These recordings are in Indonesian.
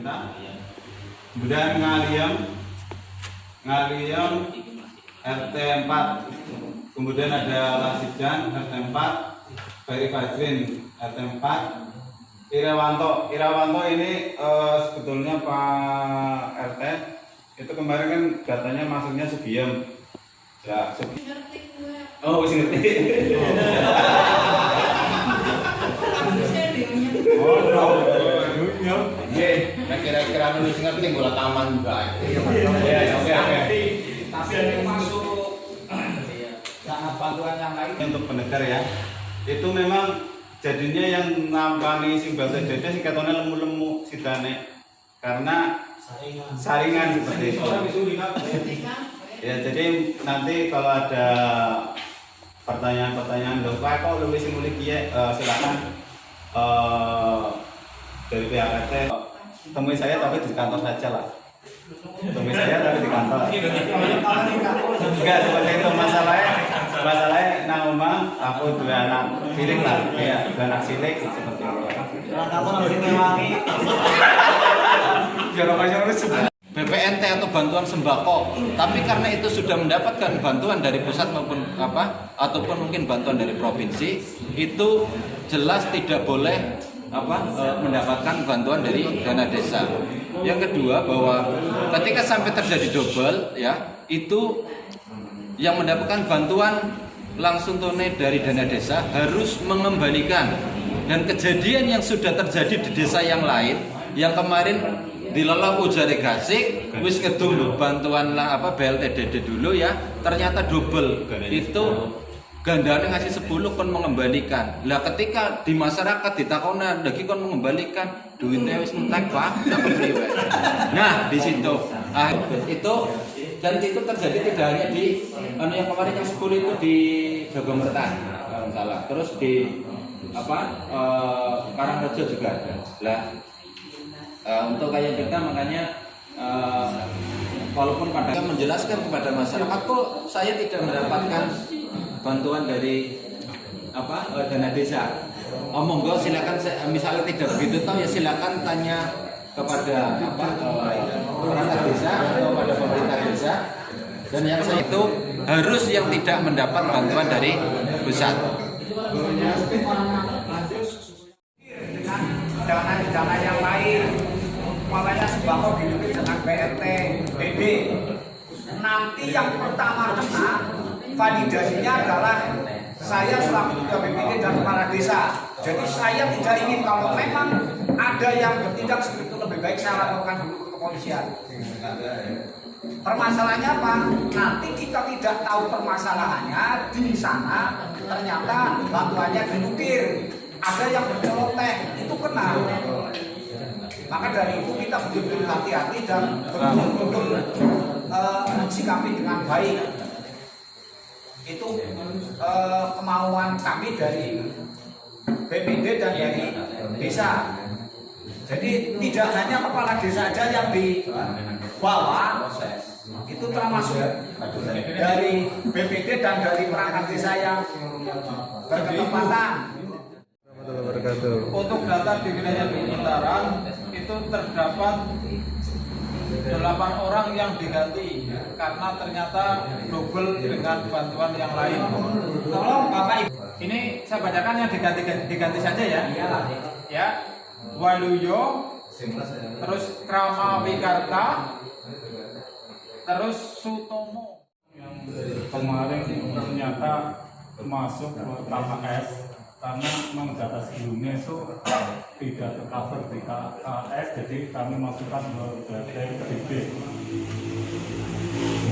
Cinta. Kemudian Ngaliam RT 4. Kemudian ada Lasijan RT 4, Ferry Fajrin RT 4, Irawanto ini sebetulnya Pak RT itu kemarin kan katanya masuknya Sugiem. Ya, oh, wis ngerti. Oh, no. Kira-kira nulis ngerti bola taman juga. Ya, oke. Tapi yang masuk sangat bantuan yang lain Untuk pendengar ya, itu memang jadinya yang nampani sing bahasa Jawa sing katone lemu-lemu sidane karena saringan seperti itu. Ya, jadi nanti kalau ada pertanyaan-pertanyaan lho kok lu wis mulih kiye silakan dari pihak RT temui saya tapi di kantor saja lah. Temui saya tapi di kantor. Enggak seperti itu masalahnya nang omah aku dua anak cilik lah. Ya, dua anak cilik seperti itu. kantor harus dimewangi. BPNT atau bantuan sembako, tapi karena itu sudah mendapatkan bantuan dari pusat maupun ataupun mungkin bantuan dari provinsi, itu jelas tidak boleh mendapatkan bantuan dari dana desa. Yang kedua bahwa ketika sampai terjadi double ya, itu yang mendapatkan bantuan langsung tunai dari dana desa harus mengembalikan, dan kejadian yang sudah terjadi di desa yang lain yang kemarin di Loloh Ujare Gasik wis ngedum bantuan BLTDD dulu ya, ternyata double itu gandane ngasih 10 kon mengembalikan. Lah ketika di masyarakat ditakona lagi kon mengembalikan duitnya wis entek Pak, dapat priwe. Nah, di situ itu dan itu terjadi tidak hanya di yang kemarin yang 10 itu di Jogomertan kalau salah. Terus di Karangrejo juga ada. Lah untuk kayak kita makanya walaupun kadang menjelaskan kepada masyarakat kok saya tidak mendapatkan bantuan dari dana desa. Monggo silakan misalnya tidak begitu tahu ya silakan tanya kepada perangkat desa atau pada pemerintah desa, dan yang saya itu harus yang tidak mendapat bantuan dari pusat. Dana yang lain, umpamanya sembako diduduki dengan PRT, BD. Nanti yang pertama kena validasinya adalah saya selaku ketua BPD dan kepala desa. Jadi saya tidak ingin kalau memang ada yang bertindak seperti itu, lebih baik saya laporkan dulu ke kepolisian. Permasalahannya apa? Nanti kita tidak tahu permasalahannya di sana, ternyata bantuannya diukir. Ada yang berceloteh, itu kena. Maka dari itu kita betul-betul hati-hati dan betul-betul mensikapi dengan baik. Itu kemauan kami dari BPD dan dari desa. Jadi tidak hanya kepala desa saja yang dibawa, itu termasuk dari BPD dan dari perangkat desa yang berketepatan. Untuk data di wilayah Bintaran itu terdapat 8 orang yang diganti karena ternyata double dengan bantuan yang lain. Tolong Bapak Ibu. Ini saya bacakan yang diganti saja ya. Ya, Waluyo, terus Krama Wikarta, terus Sutomo. Yang kemarin ternyata masuk ke KKS karena memang data sebelumnya itu tidak tercover di KKS, jadi kami masukkan ke BPD.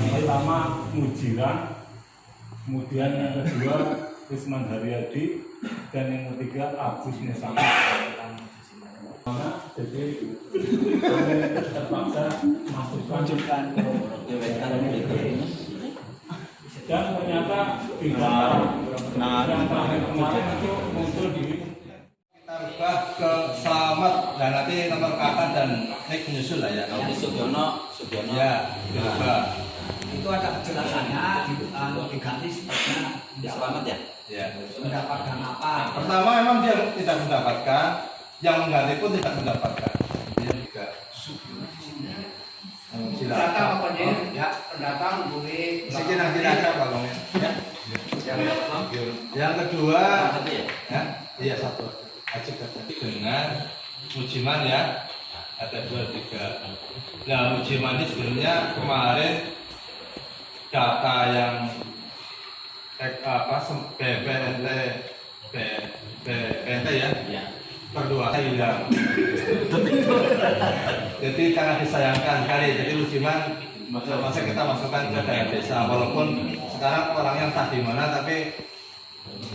Yang pertama Mujiran, kemudian yang kedua Wisman Haryadi, dan yang ketiga Agus Musafir. Jadi kami terpaksa masukkan dan ternyata tidak yang terakhir kemarin itu muncul di kita rubah ke Selamat dan nanti nomor kakak dan Nek menyusul lah ya. Sugiono Ya, dirubah. Itu ada kejelasannya diganti sepertinya Selamat ya. Ya. mendapatkan apa. Pertama memang dia tidak mendapatkan, yang mengganti pun tidak mendapatkan. Dia juga datang boleh Sedikit aja Pak Bang. Ya. Yang kedua, ya, iya satu. Dengan Mujiman ya, ada 2, 3. Nah Mujiman ini sebenarnya kemarin data yang BPNT ya, berdua hilang. Jadi sangat disayangkan sekali. Jadi Mujiman masa kita masukkan ke daerah desa, walaupun sekarang orangnya entah di mana, tapi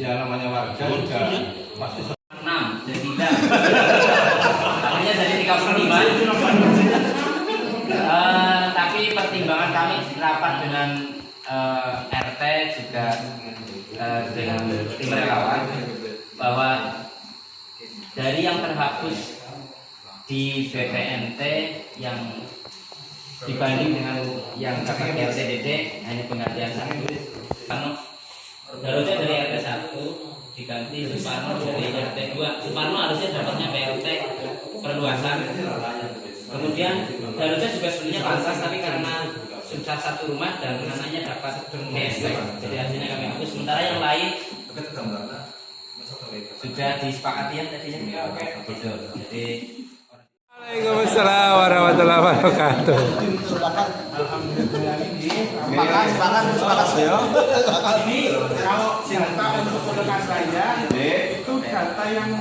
ya namanya warga juga pasti 6 jadi 9 akhirnya jadi 35. Tapi pertimbangan kami rapat dengan RT juga dengan tim relawan bahwa dari yang terhapus di BPNT yang dibanding dengan yang dapat RTDD hanya penggantian 1. Harusnya dari RT 1 diganti Suparno dari RT 2. Suparno harusnya dapatnya PLT perluasan. Kemudian harusnya juga sebenarnya pantas, tapi karena sudah satu rumah dan anaknya dapat PST, jadi hasilnya kami hapus. Sementara yang lain sudah disepakati ya tadinya. Gitu. Jadi Waalaikumsalam warahmatullahi wabarakatuh. sepakat ya. Ini kalau data untuk pendekat saya itu data yang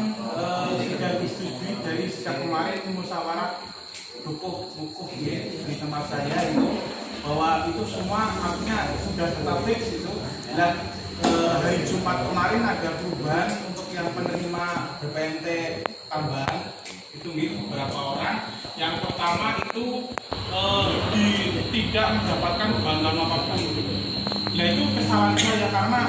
sudah disetujui dari sejak kemarin musyawarah bukuh di tempat saya itu, bahwa itu semua artinya sudah tetap fix itu. Dan hari Jumat kemarin ada perubahan untuk yang penerima BPNT tambahan itu beberapa orang. Yang pertama itu tidak mendapatkan bantuan apapun. Nah itu kesalahan saya karena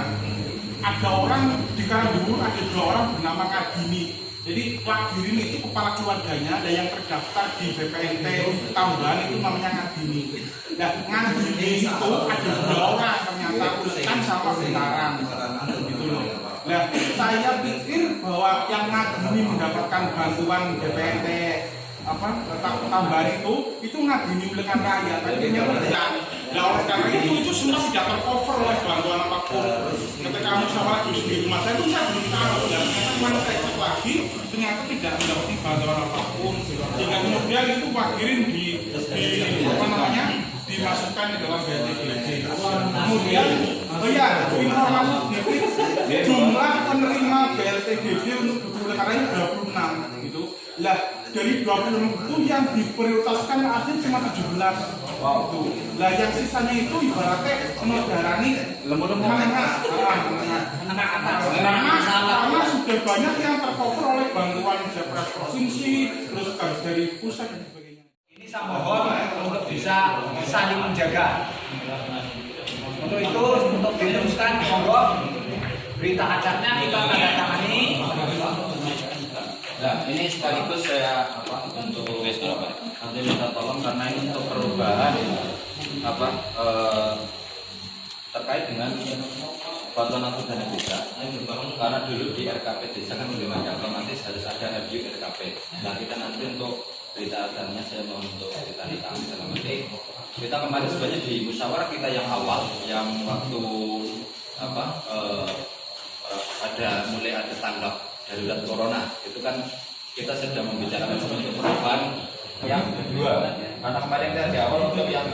ada orang di Karangguru, ada 2 orang bernama Kadini. Jadi Kadini itu kepala keluarganya, ada yang terdaftar di BPNT tambahan itu namanya Kadini. Nah Kadini itu ada 2 orang ternyata kan sama bentaran gitu loh. Nah saya pikir bahwa yang Kadini mendapatkan bantuan BPNT tambahan itu Kadini milik rakyat, tapi tidak. Nah oleh karena itu semua tidak tercover oleh bantuan apapun. Ketika musyawarah di rumah saya itu saya belum tahu, dan ternyata saya cek lagi ternyata tidak mendapatkan bantuan apapun. Sehingga kemudian itu wakirin dimasukkan ke dalam BLTDD. Kemudian informasi sedikit, jumlah penerima BLTDD untuk betul karena ini 26 gitu. Lah dari 20 itu yang diprioritaskan asli cuma 17. Wow. Itu. Lah yang sisanya itu ibaratnya menegarani menengah. Karena sudah banyak yang tercover oleh bantuan Japres provinsi, terus dari pusat dan sebagainya. Ini saya mohon untuk bisa saling menjaga. Untuk itu, untuk diteruskan, monggo berita acaranya kita tanda tangani. Nah, ini sekaligus saya untuk nanti minta tolong karena ini untuk perubahan terkait dengan bantuan langsung dana desa. Karena dulu di RKP desa kan bagaimana otomatis harus ada review RKP. Nah kita nanti untuk berita acaranya saya mohon untuk kita ditangani dalam arti kita kemarin sebenarnya di musyawarah kita yang awal yang waktu mulai ada tanggap darurat corona itu kan kita sedang membicarakan untuk perubahan yang kedua karena kemarin kita di awal untuk yang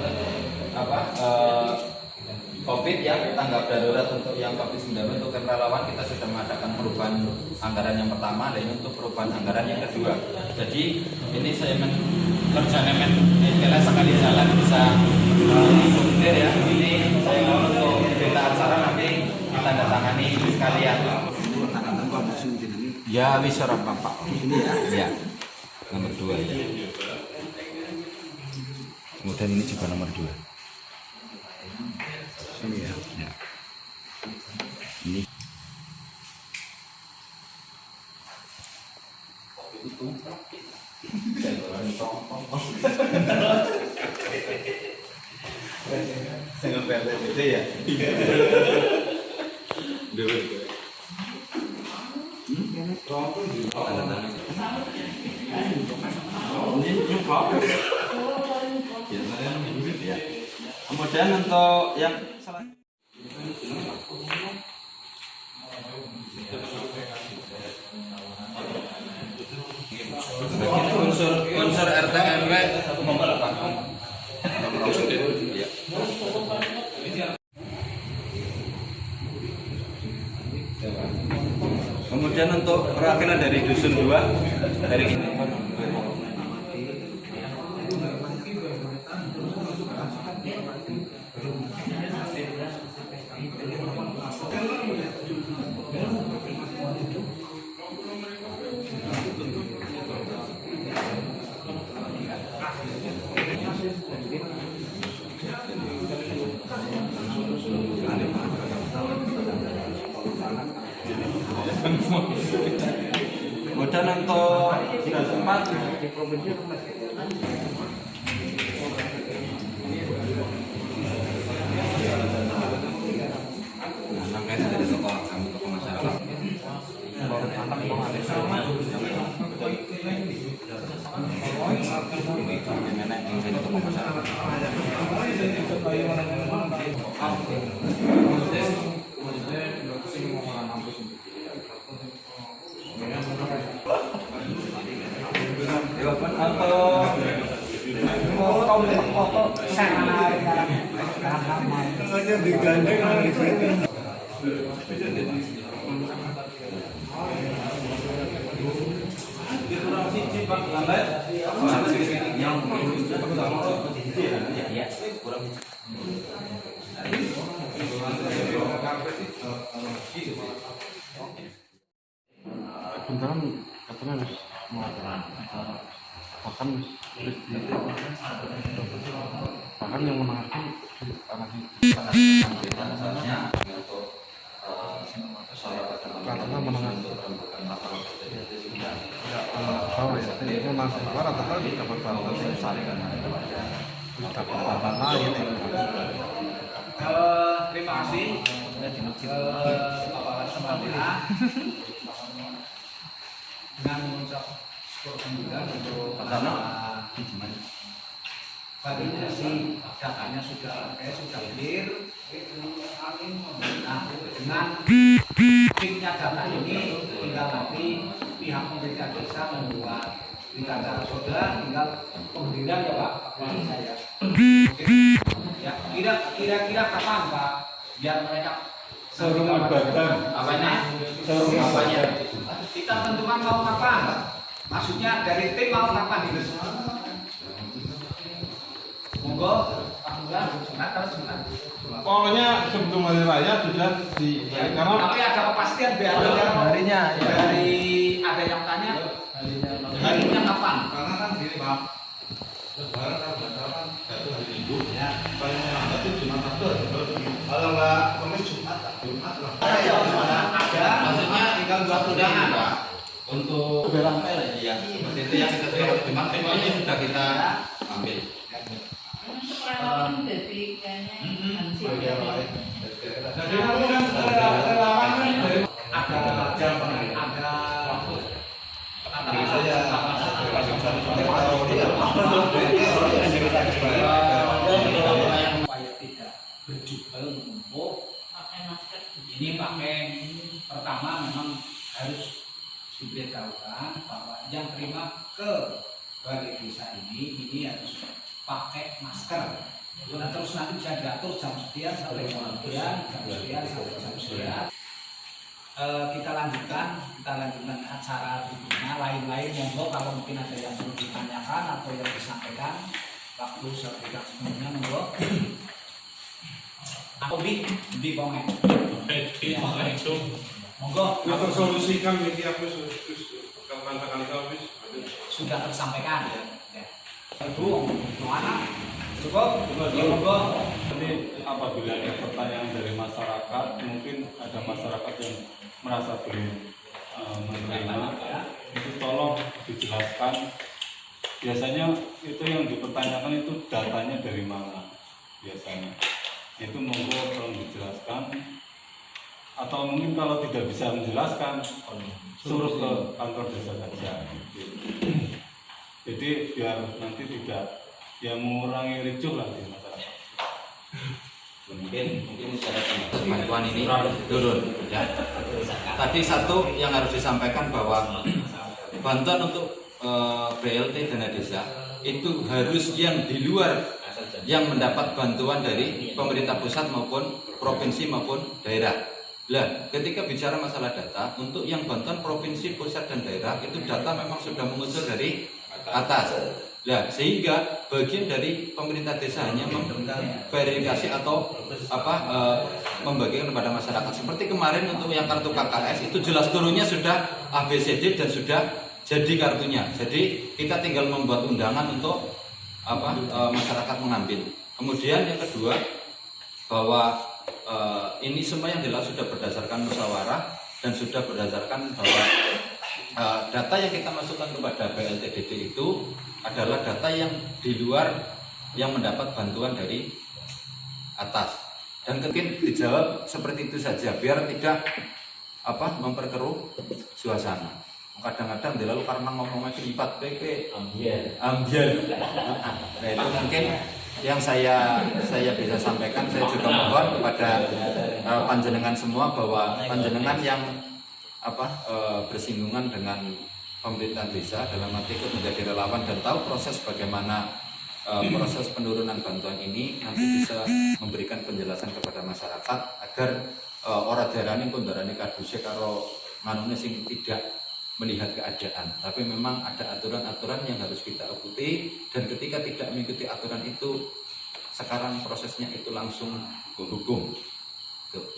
COVID ya tanggap darurat untuk yang COVID-19 untuk relawan kita sudah mengadakan perubahan anggaran yang pertama dan untuk perubahan anggaran yang kedua. Jadi ini saya kerjanya sekali jalan bisa clear ya. Ini saya mau untuk berita acara nanti kita tangani sekalian. Ya wis ora Bapak. Ini ya. Ya. Nomor 2 ya. Kemudian ini juga nomor 2. Ini ya. Ya. Ini itu. Single PLT gede ya. nomor Kemudian untuk yang unsur RT RW kemudian untuk perwakilan dari dusun 2 dari ini kemudian untuk tempat dari tokoh masyarakat Bentar katanya harus mengatakan bahkan yang menangani anak itu karena menangani tahu ya itu masih barat atau di kabupaten Saringan kabupaten lain Terima kasih Bapak Semana dengan mengucap syukur untuk validasi datanya sudah clear. Nah, dengan timnya data ini tinggal nanti pihak pemerintah desa membuat berita acara soda, tinggal pemberian ya Pak, saya. Ya, kira-kira kapan Pak biar mereka Serumah badan. apanya? Kita tentukan mau kapan? Maksudnya dari tim mau kapan itu? Monggo, Pak Lurah, sebentar. pokoknya sebelum hari raya sudah di karena Tapi ada kepastian biar harinya dari ada yang tanya harinya kapan? karena kan gini Pak lebaran kan jatuh hari Minggu ya paling lambat itu Jumat kalau nggak Kamis Jumat lah Ada, maksudnya tinggal 2 undangan Pak. untuk ya seperti itu yang kita sudah Jumat ini sudah kita ambil. Supaya tidak berjubel menumpuk, ini pakai pertama memang harus diberitahukan bahwa yang terima ke balai desa ini harus pakai masker. Nah, terus nanti bisa diatur jam sekian sampai jam sekian, jam sekian sampai jam sekian. Kita lanjutkan acara berikutnya lain-lain monggo kalau mungkin ada yang perlu ditanyakan atau yang disampaikan waktu saya berikan semuanya monggo. Aku di komen. Monggo. kita solusikan ini apa Sudah tersampaikan ya. Ibu, mana? Cukup? Ya monggo. Jadi apabila ada pertanyaan dari masyarakat, mungkin ada masyarakat yang merasa belum menerima, itu tolong dijelaskan. Biasanya itu yang dipertanyakan itu datanya dari mana biasanya. Itu monggo tolong dijelaskan. Atau mungkin kalau tidak bisa menjelaskan, suruh ke kantor desa saja. Jadi biar nanti tidak mengurangi ricuh lah di masyarakat. mungkin saya bantuan ini turun ya. Tadi satu yang harus disampaikan bahwa bantuan untuk BLT dana desa itu harus yang di luar yang mendapat bantuan dari pemerintah pusat maupun provinsi maupun daerah. Lah, ketika bicara masalah data, untuk yang bantuan provinsi, pusat dan daerah itu data memang sudah mengusul dari atas. Lah, sehingga bagian dari pemerintah desa hanya memverifikasi atau membagikan kepada masyarakat. Seperti kemarin untuk yang kartu KKS itu jelas turunnya sudah ABCD dan sudah jadi kartunya. Jadi kita tinggal membuat undangan untuk masyarakat mengambil. Kemudian yang kedua bahwa ini semua yang jelas sudah berdasarkan musyawarah dan sudah berdasarkan bahwa data yang kita masukkan kepada BLTDD itu adalah data yang di luar yang mendapat bantuan dari atas. Dan mungkin dijawab seperti itu saja biar tidak memperkeruh suasana. Kadang-kadang lalu karena ngomongnya lipat PP ambiar. Nah, itu mungkin yang saya bisa sampaikan. Saya juga mohon kepada panjenengan semua bahwa panjenengan yang bersinggungan dengan pemerintah desa dalam arti ikut menjadi relawan dan tahu proses bagaimana proses penurunan bantuan ini nanti bisa memberikan penjelasan kepada masyarakat agar orang darani pun darani kadusnya karo manune sing tidak melihat keadaan, tapi memang ada aturan-aturan yang harus kita ikuti dan ketika tidak mengikuti aturan itu sekarang prosesnya itu langsung hukum.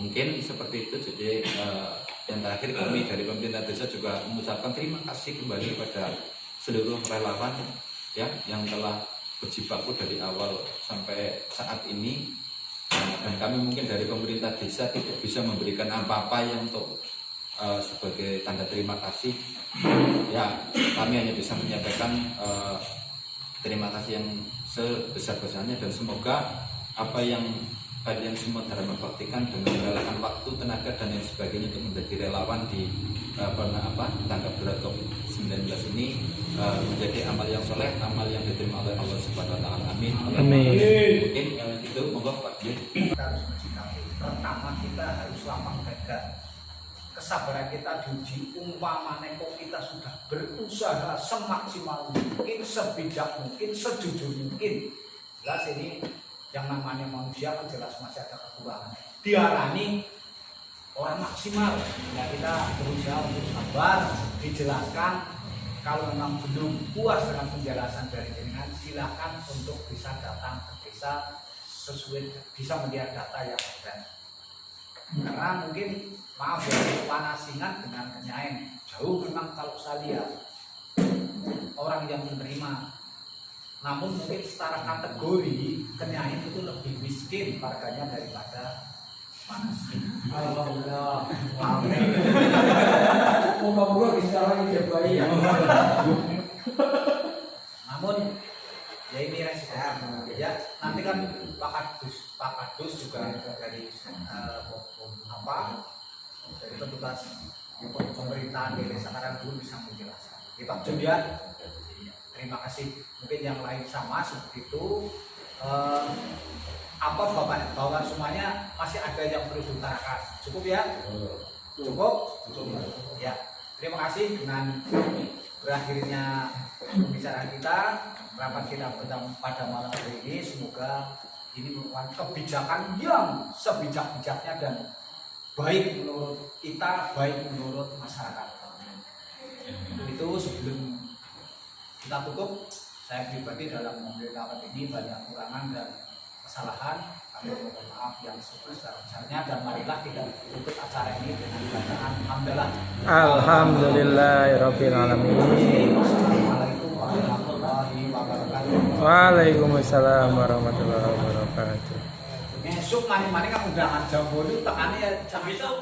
Mungkin seperti itu. Jadi yang terakhir kami dari pemerintah desa juga mengucapkan terima kasih kembali kepada seluruh relawan ya yang telah berjibaku dari awal sampai saat ini, dan kami mungkin dari pemerintah desa tidak bisa memberikan apa-apa yang untuk sebagai tanda terima kasih ya. Kami hanya bisa menyampaikan terima kasih yang sebesar-besarnya dan semoga apa yang kalian semua dalam membaktikan dengan merelakan waktu, tenaga dan lain sebagainya untuk menjadi relawan di tanggap darurat COVID-19 ini menjadi amal yang soleh, amal yang diterima oleh Allah Subhanahu wa taala. Amin. Amin. Mungkin itu monggo Pak Dir. Kita harus bersikapi. Pertama kita harus lapang dada. Kesabaran kita diuji. Umpamane kok kita sudah berusaha semaksimal mungkin, sebijak mungkin, sejujur mungkin. Jelas ini yang namanya manusia kan jelas masih ada kekurangan. Diarani orang maksimal. Ya kita berusaha untuk sabar, dijelaskan. Kalau memang belum puas dengan penjelasan dari jenengan, silakan untuk bisa datang ke desa sesuai bisa melihat data yang ada. Karena mungkin maaf ya, Panasingan dengan Kenyain jauh memang kalau saya lihat orang yang menerima. Namun mungkin secara kategori Kenyain itu lebih miskin warganya daripada Panasingan. Alhamdulillah. Moga-moga bisa lagi baik ya. Namun ya ini resiko ya. Nanti kan Pak Kadus juga dari dari petugas pemerintahan di desa Karangdul bisa menjelaskan. Kita Julian, terima kasih. Mungkin yang lain sama seperti itu. Bahwa semuanya masih ada yang perlu diutarakan. Cukup ya? Cukup? Ya. Terima kasih dengan berakhirnya pembicaraan kita, rapat kita pada malam hari ini. Semoga ini merupakan kebijakan yang sebijak-bijaknya dan baik menurut kita, baik menurut masyarakat. Itu sebelum kita tutup, saya pribadi dalam mengambil rapat ini banyak kekurangan dan kesalahan. Kami mohon maaf yang sebesar-besarnya dan marilah kita tutup acara ini dengan bacaan hamdalah. Alhamdulillahirabbil alamin. Assalamualaikum warahmatullahi wabarakatuh. Waalaikumsalam warahmatullahi wabarakatuh. Besok maning-maning kan undangan jam 8 tekannya jam besok.